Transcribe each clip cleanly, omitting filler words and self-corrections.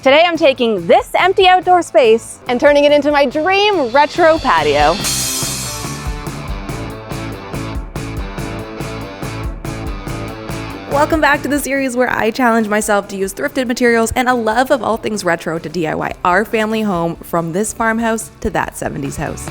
Today I'm taking this empty outdoor space and turning it into my dream retro patio. Welcome back to the series where I challenge myself to use thrifted materials and a love of all things retro to DIY our family home from this farmhouse to that 70s house.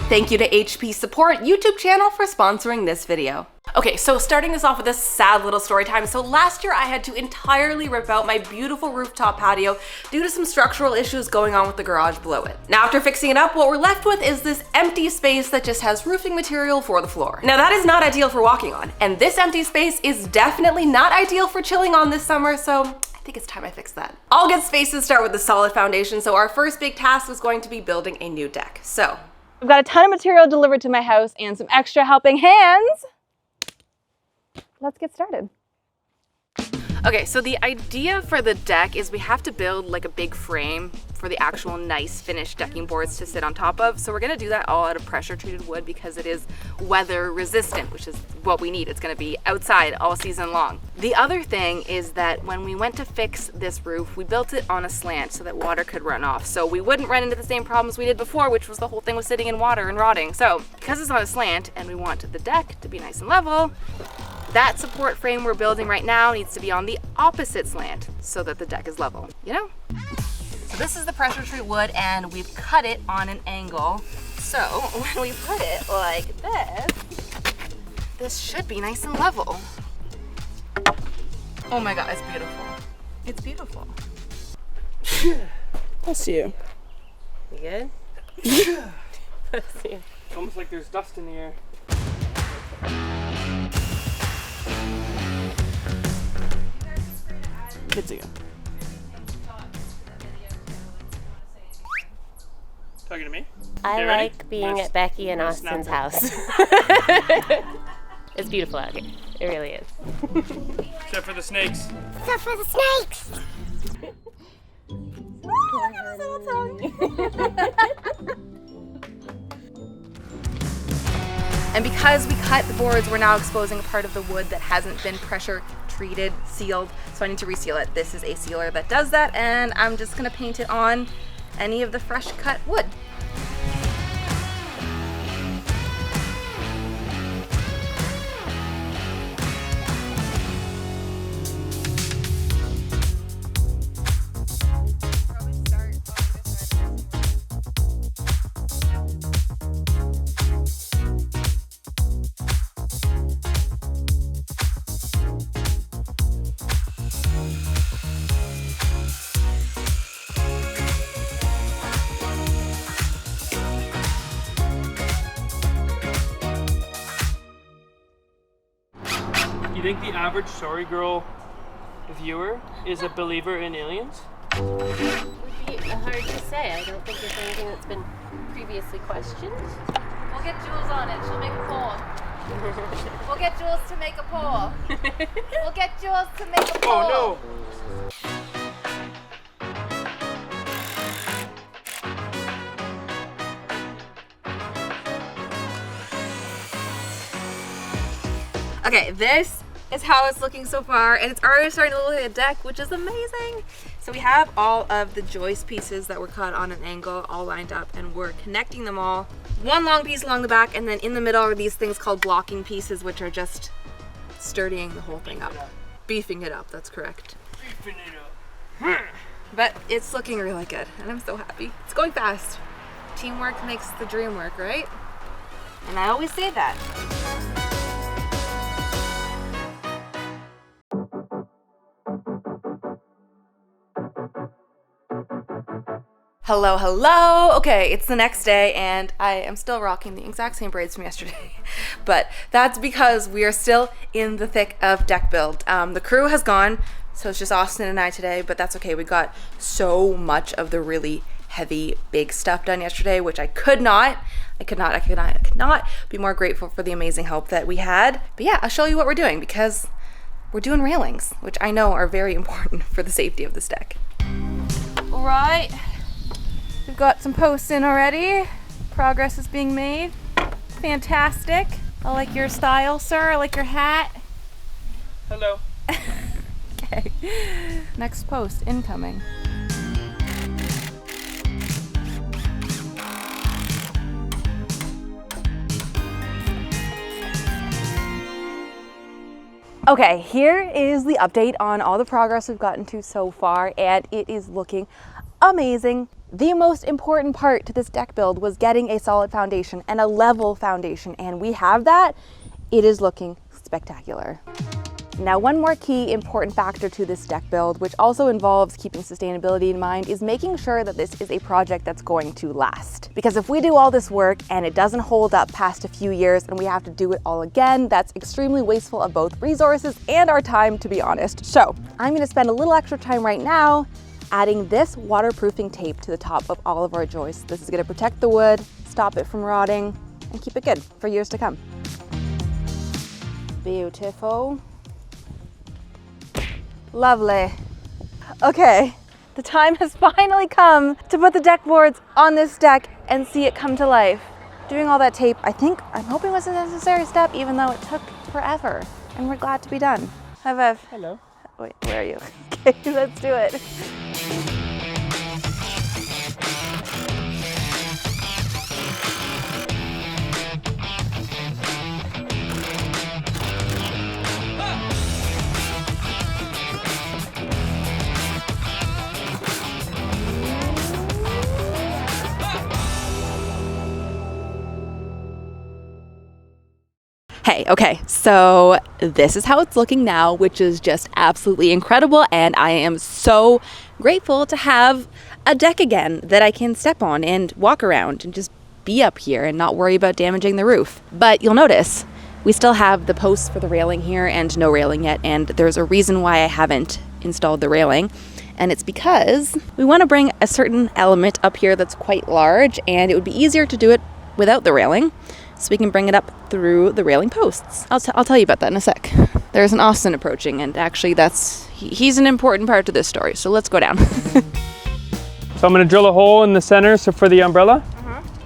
Thank you to HP Support YouTube channel for sponsoring this video. Okay, so starting this off with a sad little story time. So last year I had to entirely rip out my beautiful rooftop patio due to some structural issues going on with the garage below it. Now after fixing it up, what we're left with is this empty space that just has roofing material for the floor. Now that is not ideal for walking on, and this empty space is definitely not ideal for chilling on this summer, so I think it's time I fix that. All good spaces start with a solid foundation, so our first big task was going to be building a new deck. So I've got a ton of material delivered to my house and some extra helping hands. Let's get started. Okay, so the idea for the deck is we have to build like a big frame for the actual nice finished decking boards to sit on top of. So we're gonna do that all out of pressure treated wood because it is weather resistant, which is what we need. It's gonna be outside all season long. The other thing is that when we went to fix this roof, we built it on a slant so that water could run off. So we wouldn't run into the same problems we did before, which was the whole thing was sitting in water and rotting. So because it's on a slant and we want the deck to be nice and level, that support frame we're building right now needs to be on the opposite slant so that the deck is level, you know? So this is the pressure treat wood and we've cut it on an angle. So when we put it like this should be nice and level. Oh my God, it's beautiful. It's beautiful. Bless you. You good? Bless you. It's almost like there's dust in the air. Kids again. Talking to me? I like being at Becky and Austin's house. It's beautiful out here. It really is. Except for the snakes. Except for the snakes! And because we cut the boards, we're now exposing a part of the wood that hasn't been pressure treated, sealed, so I need to reseal it. This is a sealer that does that, and I'm just gonna paint it on any of the fresh cut wood. You think the average Sorry Girl viewer is a believer in aliens? It would be hard to say. I don't think there's anything that's been previously questioned. We'll get Jules on it. She'll make a poll. We'll get Jules to make a poll. We'll get Jules to make a poll. Oh no! Okay, this is how it's looking so far, and it's already starting to look like a deck, which is amazing. So we have all of the joist pieces that were cut on an angle all lined up, and we're connecting them all. One long piece along the back, and then in the middle are these things called blocking pieces, which are just sturdying the whole thing up. Beefing it up, that's correct. Beefing it up. But it's looking really good, and I'm so happy. It's going fast. Teamwork makes the dream work, right? And I always say that. Hello, hello. Okay, it's the next day and I am still rocking the exact same braids from yesterday. But that's because we are still in the thick of deck build. The crew has gone, so it's just Austin and I today, but that's okay. We got so much of the really heavy, big stuff done yesterday, which I could not be more grateful for the amazing help that we had. But yeah, I'll show you what we're doing because we're doing railings, which I know are very important for the safety of this deck. All right. We've got some posts in already. Progress is being made. Fantastic. I like your style, sir. I like your hat. Hello. Okay. Next post incoming. Okay, here is the update on all the progress we've gotten to so far, and it is looking amazing. The most important part to this deck build was getting a solid foundation and a level foundation, and we have that. It is looking spectacular. Now, one more key important factor to this deck build, which also involves keeping sustainability in mind, is making sure that this is a project that's going to last. Because if we do all this work and it doesn't hold up past a few years and we have to do it all again, that's extremely wasteful of both resources and our time, to be honest. So I'm gonna spend a little extra time right now adding this waterproofing tape to the top of all of our joists. This is gonna protect the wood, stop it from rotting, and keep it good for years to come. Beautiful. Lovely. Okay, the time has finally come to put the deck boards on this deck and see it come to life. Doing all that tape, I'm hoping was a necessary step, even though it took forever. And we're glad to be done. Hi, Bev. Hello. Wait, where are you? Okay, let's do it. Hey, okay, so this is how it's looking now, which is just absolutely incredible, and I am so grateful to have a deck again that I can step on and walk around and just be up here and not worry about damaging the roof. But you'll notice we still have the posts for the railing here and no railing yet, and there's a reason why I haven't installed the railing, and it's because we want to bring a certain element up here that's quite large, and it would be easier to do it without the railing, so we can bring it up through the railing posts. I'll tell you about that in a sec. There's an Austin approaching, and actually he's an important part to this story, so let's go down. So I'm gonna drill a hole in the center so for the umbrella.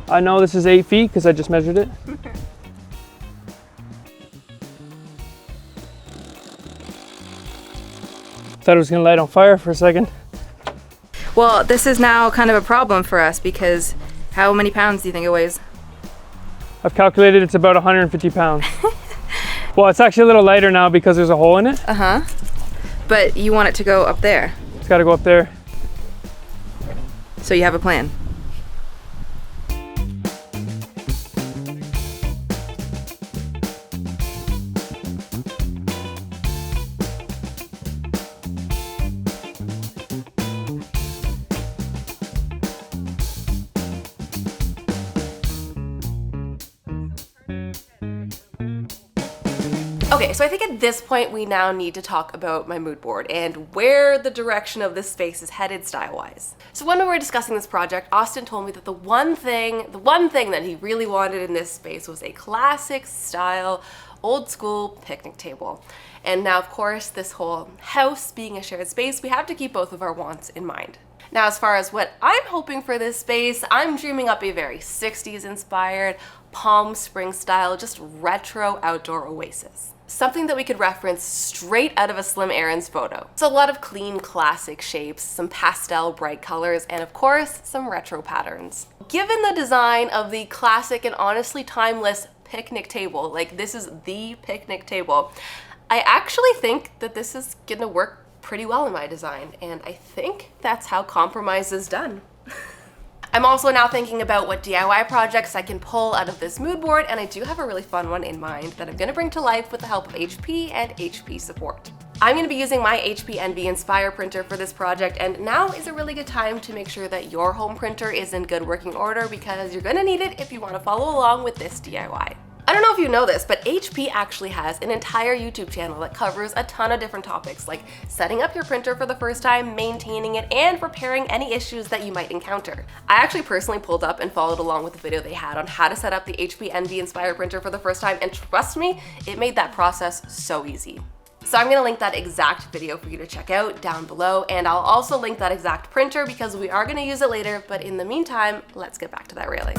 I know this is 8 feet because I just measured it. Thought it was gonna light on fire for a second. Well, this is now kind of a problem for us because how many pounds do you think it weighs? I've calculated it's about 150 pounds. Well, it's actually a little lighter now because there's a hole in it. But you want it to go up there. It's gotta go up there. So you have a plan. Okay, so I think at this point we now need to talk about my mood board and where the direction of this space is headed style-wise. So when we were discussing this project, Austin told me that the one thing that he really wanted in this space was a classic style, old school picnic table. And now, of course, this whole house being a shared space, we have to keep both of our wants in mind. Now, as far as what I'm hoping for this space, I'm dreaming up a very 60s inspired, Palm Springs style, just retro outdoor oasis. Something that we could reference straight out of a Slim Aaron's photo. So a lot of clean classic shapes, some pastel bright colors, and of course, some retro patterns. Given the design of the classic and honestly timeless picnic table, like this is the picnic table, I actually think that this is gonna work pretty well in my design, and I think that's how compromise is done. I'm also now thinking about what DIY projects I can pull out of this mood board, and I do have a really fun one in mind that I'm gonna bring to life with the help of HP and HP support. I'm gonna be using my HP Envy Inspire printer for this project, and now is a really good time to make sure that your home printer is in good working order because you're gonna need it if you wanna follow along with this DIY. I don't know if you know this, but HP actually has an entire YouTube channel that covers a ton of different topics, like setting up your printer for the first time, maintaining it, and repairing any issues that you might encounter. I actually personally pulled up and followed along with the video they had on how to set up the HP Envy Inspire printer for the first time, and trust me, it made that process so easy. So I'm gonna link that exact video for you to check out down below, and I'll also link that exact printer because we are gonna use it later, but in the meantime, let's get back to that railing.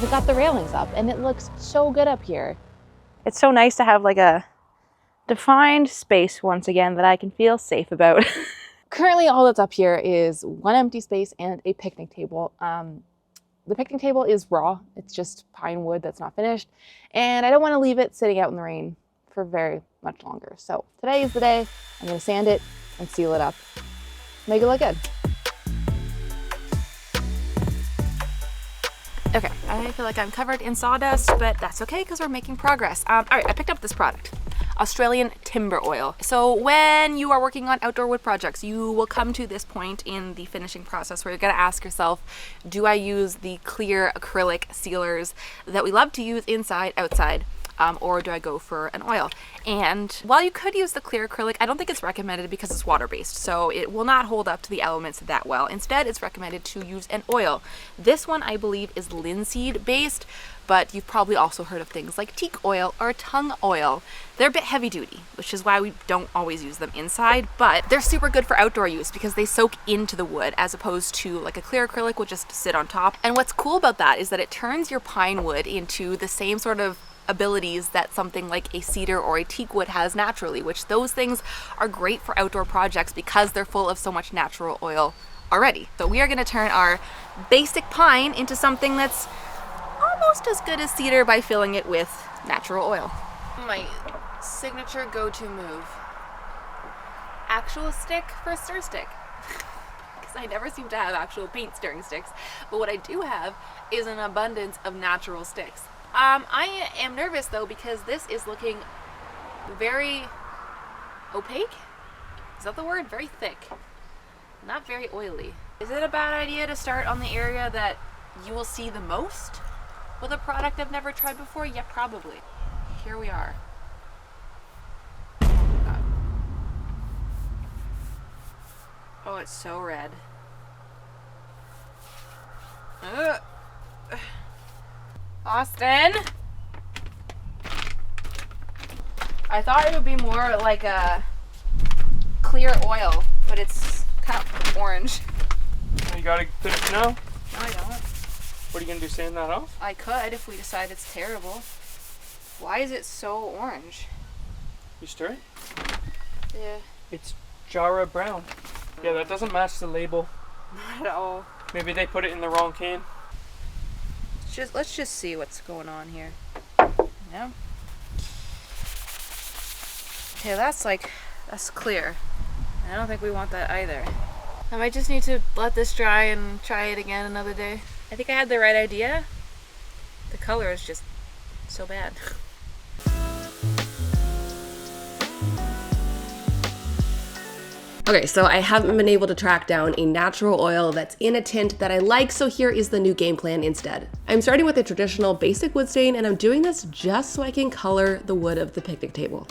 The got the railings up and it looks so good up here. It's so nice to have like a defined space once again that I can feel safe about. Currently all that's up here is one empty space and a picnic table. The picnic table is raw. It's just pine wood that's not finished. And I don't want to leave it sitting out in the rain for very much longer. So today is the day. I'm going to sand it and seal it up. Make it look good. Okay, I feel like I'm covered in sawdust, but that's okay because we're making progress. All right, I picked up this product. Australian timber oil. So when you are working on outdoor wood projects, you will come to this point in the finishing process where you're gonna ask yourself, do I use the clear acrylic sealers that we love to use inside, outside? Or do I go for an oil? And while you could use the clear acrylic, I don't think it's recommended because it's water-based, so it will not hold up to the elements that well. Instead, it's recommended to use an oil. This one, I believe, is linseed based, but you've probably also heard of things like teak oil or tung oil. They're a bit heavy duty, which is why we don't always use them inside, but they're super good for outdoor use because they soak into the wood as opposed to like a clear acrylic will just sit on top. And what's cool about that is that it turns your pine wood into the same sort of abilities that something like a cedar or a teak wood has naturally, which those things are great for outdoor projects because they're full of so much natural oil already. So we are going to turn our basic pine into something that's almost as good as cedar by filling it with natural oil. My signature go-to move. Actual stick for stir stick. Because I never seem to have actual paint stirring sticks, but what I do have is an abundance of natural sticks. I am nervous though because this is looking very opaque. Is that the word? Very thick. Not very oily. Is it a bad idea to start on the area that you will see the most with a product I've never tried before? Yeah, probably. Here we are. Oh, it's so red. Ugh. Austin? I thought it would be more like a clear oil, but it's kind of orange. You gotta finish now? No, I don't. What are you gonna do, sand that off? I could if we decide it's terrible. Why is it so orange? You stir it? Yeah. It's Jara brown. Yeah, that doesn't match the label. Not at all. Maybe they put it in the wrong can. Let's just see what's going on here. Yeah. Okay, that's clear. I don't think we want that either. I might just need to let this dry and try it again another day. I think I had the right idea. The color is just so bad. Okay, so I haven't been able to track down a natural oil that's in a tint that I like, so here is the new game plan instead. I'm starting with a traditional basic wood stain, and I'm doing this just so I can color the wood of the picnic table.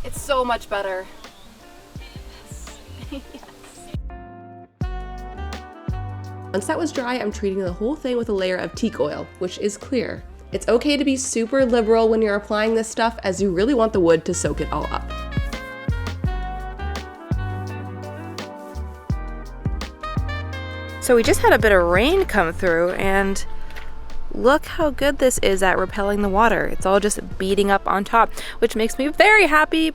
It's so much better. Yes. Once that was dry, I'm treating the whole thing with a layer of teak oil, which is clear. It's okay to be super liberal when you're applying this stuff, as you really want the wood to soak it all up. So we just had a bit of rain come through, and look how good this is at repelling the water. It's all just beating up on top, which makes me very happy.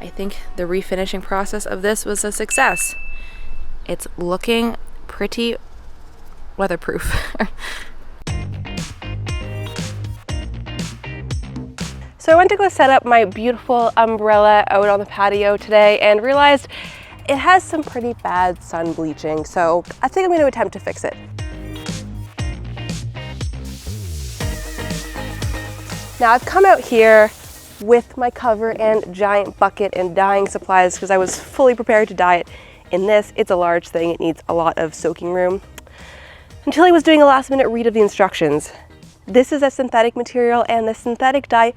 I think the refinishing process of this was a success. It's looking pretty weatherproof. So I went to go set up my beautiful umbrella out on the patio today and realized it has some pretty bad sun bleaching, so I think I'm going to attempt to fix it. Now I've come out here with my cover and giant bucket and dyeing supplies because I was fully prepared to dye it in this. It's a large thing, it needs a lot of soaking room. Until I was doing a last minute read of the instructions. This is a synthetic material, and the synthetic dye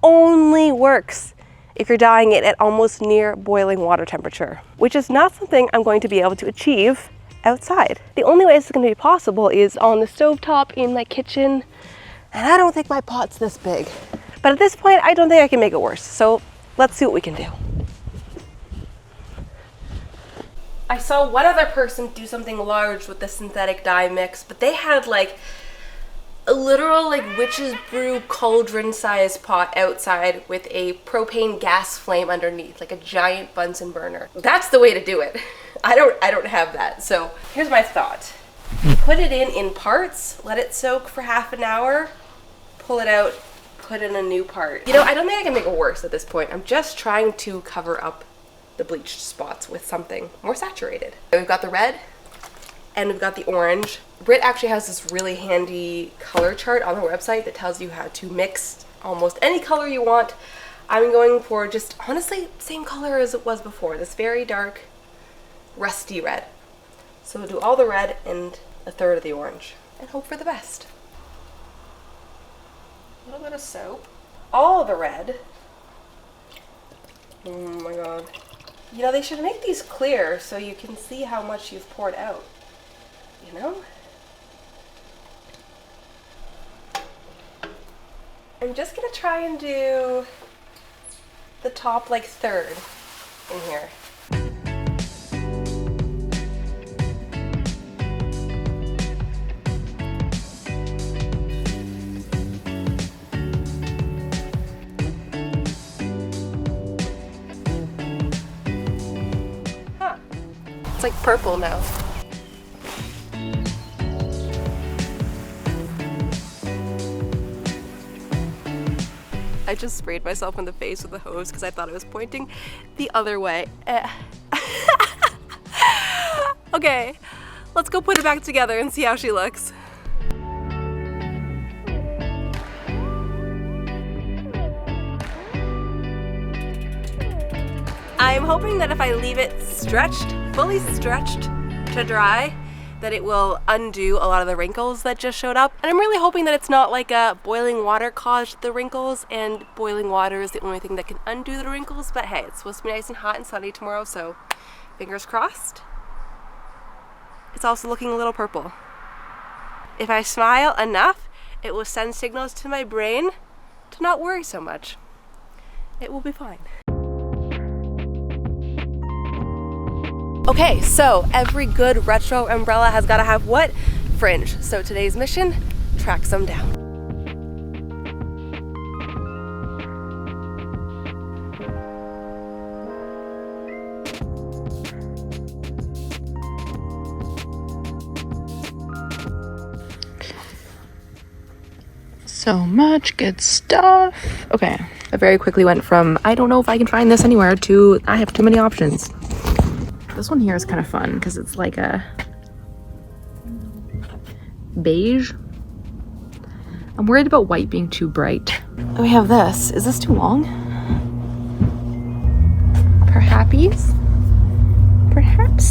only works if you're dyeing it at almost near boiling water temperature, which is not something I'm going to be able to achieve outside. The only way it's going to be possible is on the stovetop in my kitchen, and I don't think my pot's this big. But at this point, I don't think I can make it worse, so let's see what we can do. I saw one other person do something large with the synthetic dye mix, but they had like a literal like witch's brew cauldron sized pot outside with a propane gas flame underneath, like a giant Bunsen burner. That's the way to do it. I don't have that. So here's my thought. Put it in parts, let it soak for half an hour, pull it out, put in a new part. You know, I don't think I can make it worse at this point. I'm just trying to cover up the bleached spots with something more saturated. We've got the red and we've got the orange. Brit actually has this really handy color chart on her website that tells you how to mix almost any color you want. I'm going for just honestly same color as it was before, this very dark rusty red. So we'll do all the red and a third of the orange and hope for the best. A little bit of soap, all the red. Oh my god. You know, they should make these clear so you can see how much you've poured out. You know? I'm just gonna try and do the top like third in here. Huh. It's like purple now. I just sprayed myself in the face with the hose because I thought I was pointing the other way. Okay, let's go put it back together and see how she looks. I'm hoping that if I leave it stretched, fully stretched to dry, that it will undo a lot of the wrinkles that just showed up. And I'm really hoping that it's not like boiling water caused the wrinkles and boiling water is the only thing that can undo the wrinkles. But hey, it's supposed to be nice and hot and sunny tomorrow, so fingers crossed. It's also looking a little purple. If I smile enough, it will send signals to my brain to not worry so much. It will be fine. Okay, so every good retro umbrella has got to have what? Fringe. So today's mission, track some down. So much good stuff. Okay. I very quickly went from, I don't know if I can find this anywhere, to I have too many options. This one here is kind of fun because it's like a beige. I'm worried about white being too bright. And we have this. Is this too long? Perhaps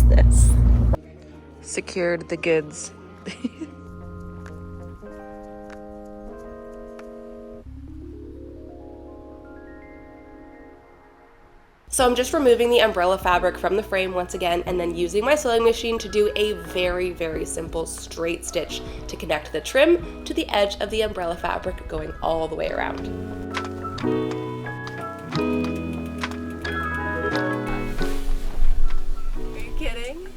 this. Secured the goods. So I'm just removing the umbrella fabric from the frame once again and then using my sewing machine to do a very, very simple straight stitch to connect the trim to the edge of the umbrella fabric going all the way around. Are you kidding?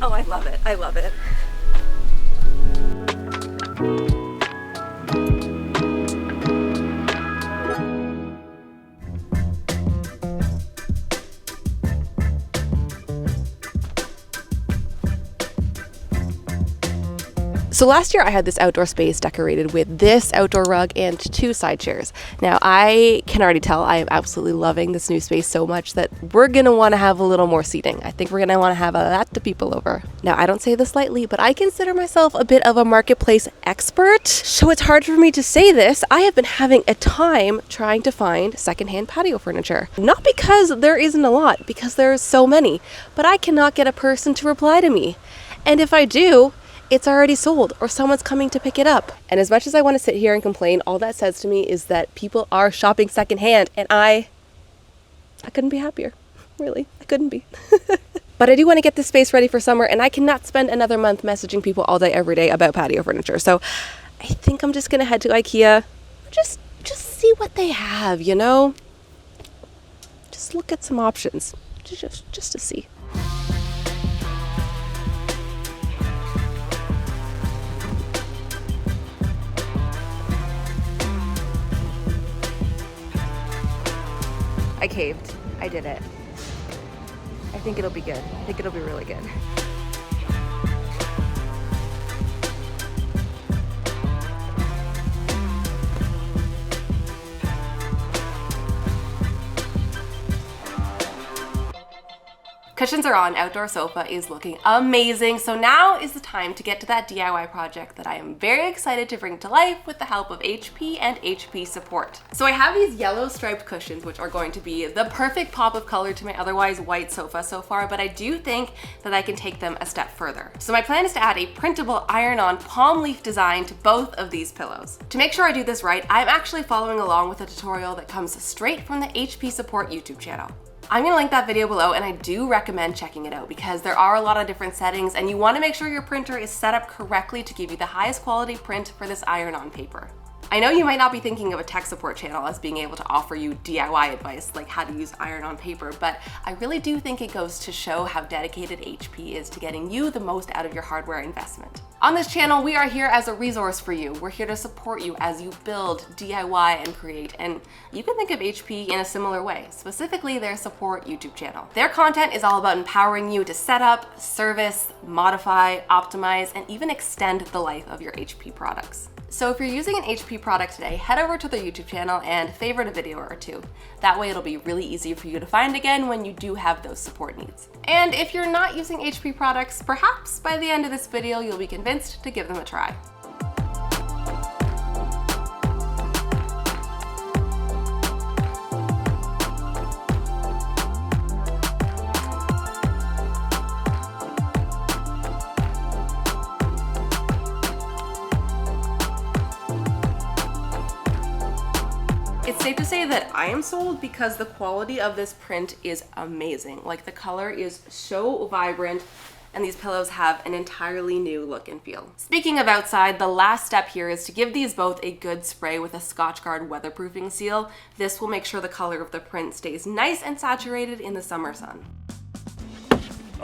Oh, I love it. I love it. So last year I had this outdoor space decorated with this outdoor rug and 2 side chairs. Now I can already tell I am absolutely loving this new space so much that we're gonna wanna have a little more seating. I think we're gonna wanna have a lot of people over. Now I don't say this lightly, but I consider myself a bit of a marketplace expert. So it's hard for me to say this. I have been having a time trying to find secondhand patio furniture. Not because there isn't a lot, because there's so many, but I cannot get a person to reply to me. And if I do, it's already sold or someone's coming to pick it up. And as much as I want to sit here and complain, all that says to me is that people are shopping secondhand and I couldn't be happier. Really, I couldn't be. But I do want to get this space ready for summer and I cannot spend another month messaging people all day, every day about patio furniture. So I think I'm just going to head to IKEA. Just see what they have, you know? Just look at some options, just to see. I caved. I did it. I think it'll be good. I think it'll be really good. Cushions are on, outdoor sofa is looking amazing. So now is the time to get to that DIY project that I am very excited to bring to life with the help of HP and HP support. So I have these yellow striped cushions, which are going to be the perfect pop of color to my otherwise white sofa so far, but I do think that I can take them a step further. So my plan is to add a printable iron-on palm leaf design to both of these pillows. To make sure I do this right, I'm actually following along with a tutorial that comes straight from the HP support YouTube channel. I'm gonna link that video below, and I do recommend checking it out because there are a lot of different settings and you wanna make sure your printer is set up correctly to give you the highest quality print for this iron-on paper. I know you might not be thinking of a tech support channel as being able to offer you DIY advice like how to use iron-on paper, but I really do think it goes to show how dedicated HP is to getting you the most out of your hardware investment. On this channel, we are here as a resource for you. We're here to support you as you build, DIY, and create, and you can think of HP in a similar way, specifically their support YouTube channel. Their content is all about empowering you to set up, service, modify, optimize, and even extend the life of your HP products. So if you're using an HP product today, head over to their YouTube channel and favorite a video or two. That way it'll be really easy for you to find again when you do have those support needs. And if you're not using HP products, perhaps by the end of this video, you'll be convinced to give them a try. It's safe to say that I am sold because the quality of this print is amazing. Like, the color is so vibrant and these pillows have an entirely new look and feel. Speaking of outside, the last step here is to give these both a good spray with a Scotchgard weatherproofing seal. This will make sure the color of the print stays nice and saturated in the summer sun.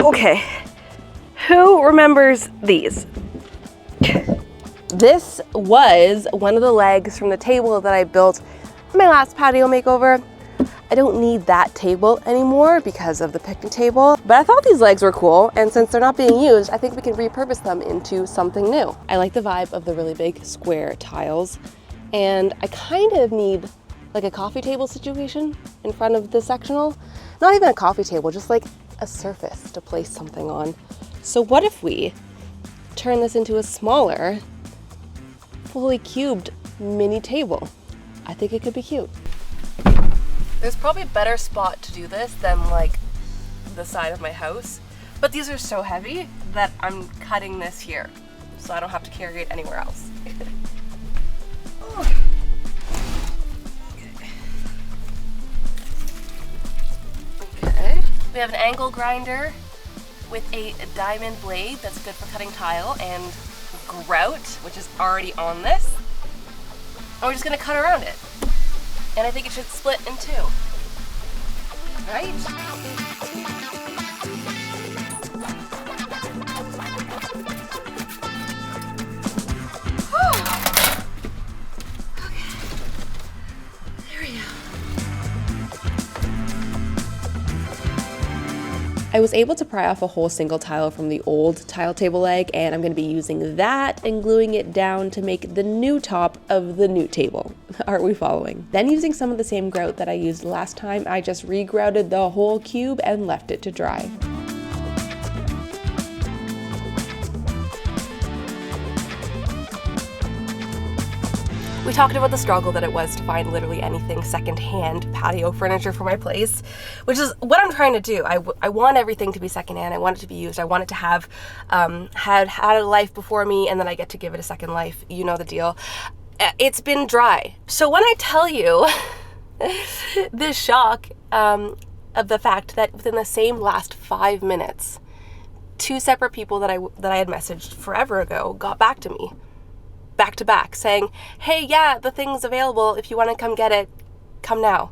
Okay, who remembers these? This was one of the legs from the table that I built my last patio makeover. I don't need that table anymore because of the picnic table, but I thought these legs were cool, and since they're not being used, I think we can repurpose them into something new. I like the vibe of the really big square tiles, and I kind of need like a coffee table situation in front of the sectional. Not even a coffee table, just like a surface to place something on. So what if we turn this into a smaller, fully cubed mini table? I think it could be cute. There's probably a better spot to do this than like the side of my house, but these are so heavy that I'm cutting this here so I don't have to carry it anywhere else. Okay. We have an angle grinder with a diamond blade that's good for cutting tile, and grout, which is already on this. And we're just gonna cut around it. And I think it should split in two. Right? Okay. There we go. I was able to pry off a whole single tile from the old tile table leg, and I'm going to be using that and gluing it down to make the new top of the new table. Are we following? Then, using some of the same grout that I used last time, I just regrouted the whole cube and left it to dry. We talked about the struggle that it was to find literally anything secondhand patio furniture for my place, which is what I'm trying to do. I want everything to be secondhand. I want it to be used. I want it to have had a life before me, and then I get to give it a second life. You know the deal. It's been dry. So when I tell you this shock of the fact that within the same last 5 minutes, 2 separate people that I had messaged forever ago got back to me. Back to back, saying, hey, yeah, the thing's available. If you want to come get it, come now.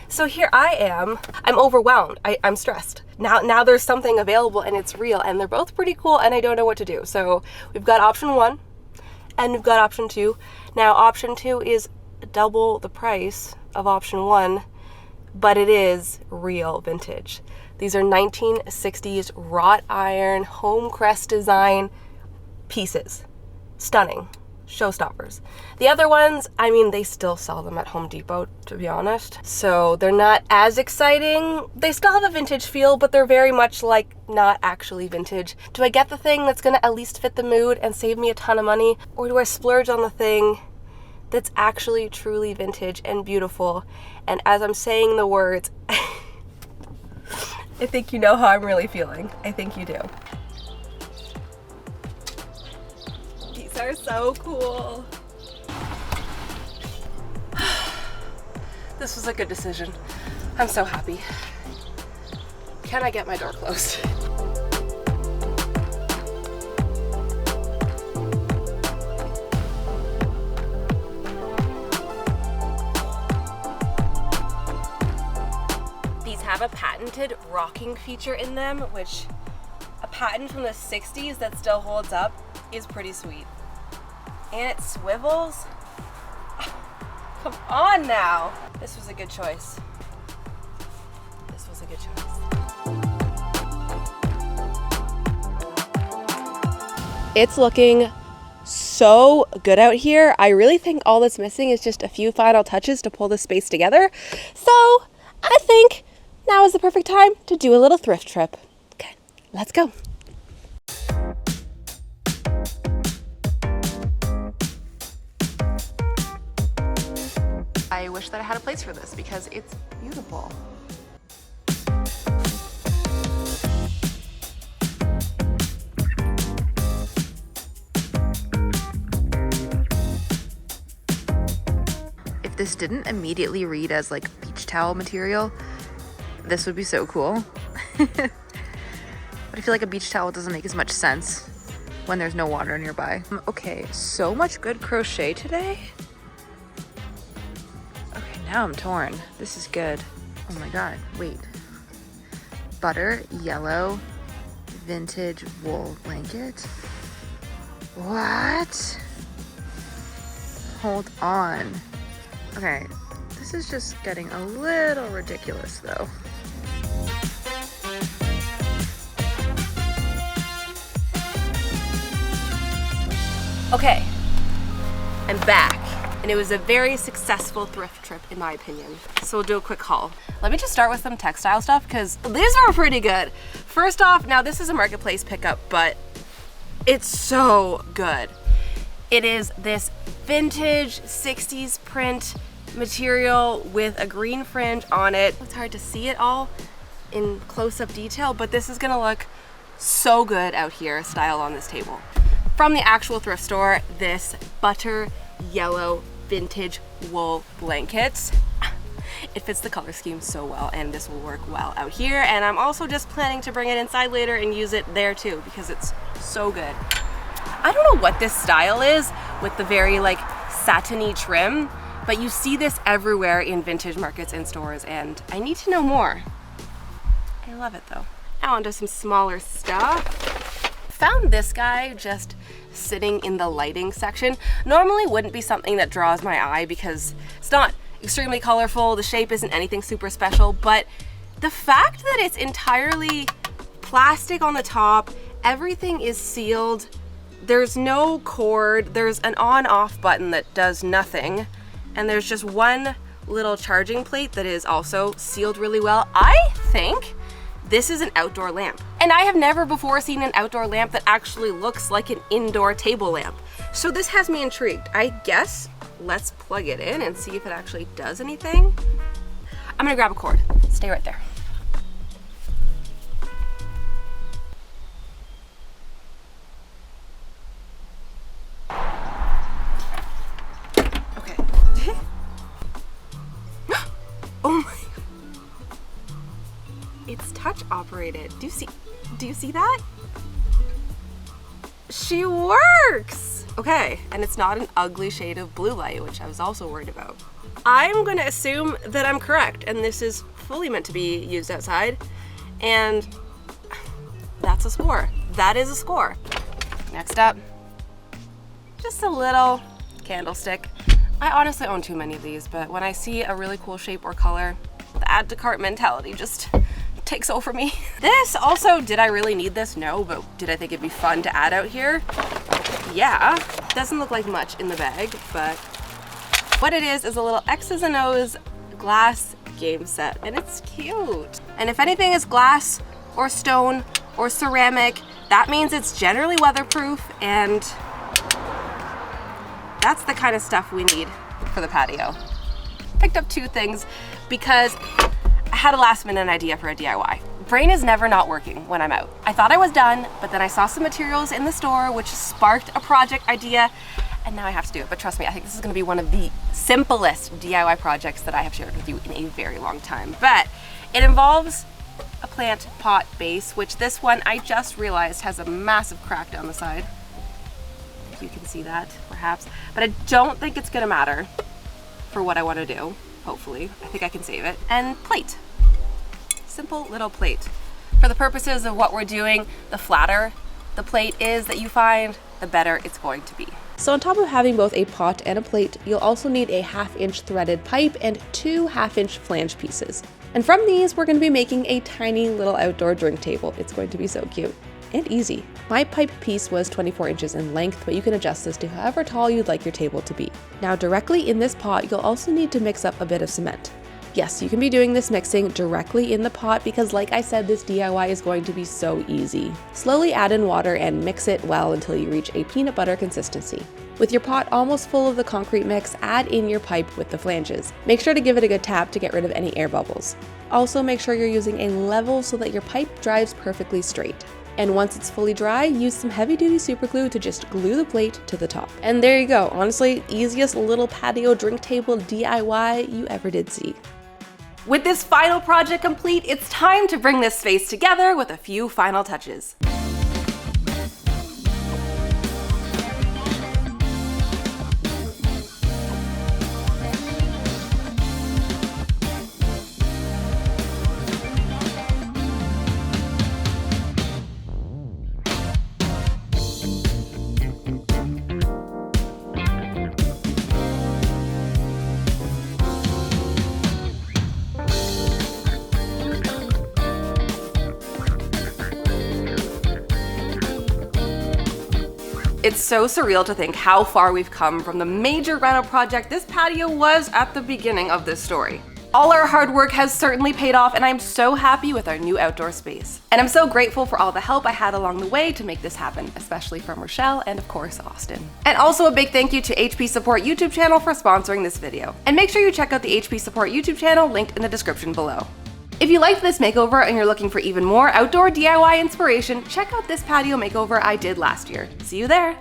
So here I am. I'm overwhelmed. I'm stressed. Now there's something available and it's real, and they're both pretty cool, and I don't know what to do. So we've got option 1 and we've got option 2. Now option 2 is double the price of option 1, but it is real vintage. These are 1960s wrought iron home crest design pieces. Stunning. Showstoppers. The other ones, I mean, they still sell them at Home Depot, to be honest. So they're not as exciting. They still have a vintage feel, but they're very much like not actually vintage. Do I get the thing that's gonna at least fit the mood and save me a ton of money? Or do I splurge on the thing that's actually truly vintage and beautiful? And as I'm saying the words, I think you know how I'm really feeling. I think you do. These are so cool. This was a good decision. I'm so happy. Can I get my door closed? These have a patented rocking feature in them, which a patent from the 60s that still holds up is pretty sweet. And it swivels. Come on now. This was a good choice. This was a good choice. It's looking so good out here. I really think all that's missing is just a few final touches to pull this space together. So I think now is the perfect time to do a little thrift trip. Okay, let's go. I wish that I had a place for this because it's beautiful. If this didn't immediately read as like beach towel material, this would be so cool. But I feel like a beach towel doesn't make as much sense when there's no water nearby. Okay, so much good crochet today. Okay, now I'm torn. This is good. Oh my God, wait. Butter, yellow, vintage wool blanket. What? Hold on. Okay, this is just getting a little ridiculous though. Okay, I'm back, and it was a very successful thrift trip in my opinion. So we'll do a quick haul. Let me just start with some textile stuff because these are pretty good. First off, now this is a marketplace pickup, but it's so good. It is this vintage 60s print material with a green fringe on it. It's hard to see it all in close-up detail, but this is gonna look so good out here, style on this table. From the actual thrift store, this butter yellow vintage wool blanket. It fits the color scheme so well, and this will work well out here. And I'm also just planning to bring it inside later and use it there too because it's so good. I don't know what this style is with the very like satiny trim, but you see this everywhere in vintage markets and stores, and I need to know more. I love it though. Now onto some smaller stuff. Found this guy just sitting in the lighting section. Normally wouldn't be something that draws my eye because it's not extremely colorful, the shape isn't anything super special, but the fact that it's entirely plastic on the top, everything is sealed, there's no cord, there's an on-off button that does nothing, and there's just one little charging plate that is also sealed really well. I think this is an outdoor lamp. And I have never before seen an outdoor lamp that actually looks like an indoor table lamp. So this has me intrigued. I guess let's plug it in and see if it actually does anything. I'm gonna grab a cord. Stay right there. Okay. Oh my. It's touch operated. Do you see that? She works! Okay, and it's not an ugly shade of blue light, which I was also worried about. I'm gonna assume that I'm correct, and this is fully meant to be used outside, and that's a score. That is a score. Next up, just a little candlestick. I honestly own too many of these, but when I see a really cool shape or color, the add to cart mentality just takes over me. This also, did I really need this? No, but did I think it'd be fun to add out here? Yeah. Doesn't look like much in the bag, but what it is a little X's and O's glass game set, and it's cute. And if anything is glass or stone or ceramic, that means it's generally weatherproof, and that's the kind of stuff we need for the patio. Picked up 2 things because I had a last minute idea for a DIY. Brain is never not working when I'm out. I thought I was done, but then I saw some materials in the store which sparked a project idea, and now I have to do it. But trust me, I think this is gonna be one of the simplest DIY projects that I have shared with you in a very long time. But it involves a plant pot base, which this one I just realized has a massive crack down the side. If you can see that, perhaps. But I don't think it's gonna matter for what I wanna do, hopefully. I think I can save it. And plate. Simple little plate. For the purposes of what we're doing, the flatter the plate is that you find, the better it's going to be. So on top of having both a pot and a plate, you'll also need a 1/2 inch threaded pipe and 2 1/2 inch flange pieces. And from these, we're going to be making a tiny little outdoor drink table. It's going to be so cute and easy. My pipe piece was 24 inches in length, but you can adjust this to however tall you'd like your table to be. Now directly in this pot, you'll also need to mix up a bit of cement. Yes, you can be doing this mixing directly in the pot because like I said, this DIY is going to be so easy. Slowly add in water and mix it well until you reach a peanut butter consistency. With your pot almost full of the concrete mix, add in your pipe with the flanges. Make sure to give it a good tap to get rid of any air bubbles. Also make sure you're using a level so that your pipe drives perfectly straight. And once it's fully dry, use some heavy duty super glue to just glue the plate to the top. And there you go, honestly, easiest little patio drink table DIY you ever did see. With this final project complete, it's time to bring this space together with a few final touches. It's so surreal to think how far we've come from the major reno project this patio was at the beginning of this story. All our hard work has certainly paid off, and I'm so happy with our new outdoor space. And I'm so grateful for all the help I had along the way to make this happen, especially from Rochelle and of course Austin. And also a big thank you to HP Support YouTube channel for sponsoring this video. And make sure you check out the HP Support YouTube channel linked in the description below. If you liked this makeover and you're looking for even more outdoor DIY inspiration, check out this patio makeover I did last year. See you there!